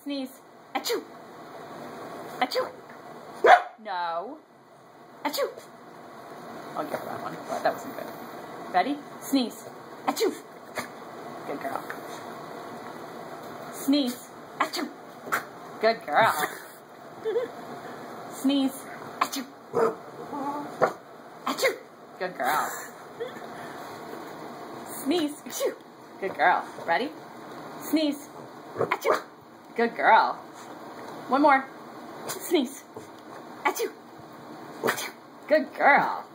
Sneeze. Achoo. Achoo. No. Achoo. I'll give her that one. But that wasn't good. Ready? Sneeze. Achoo. Good girl. Sneeze. Achoo. Good girl. Sneeze. Achoo. Achoo. Good girl. Sneeze. Achoo. Good girl. Ready? Sneeze. Achoo. Good girl. One more. Sneeze. Achoo. Achoo. Good girl.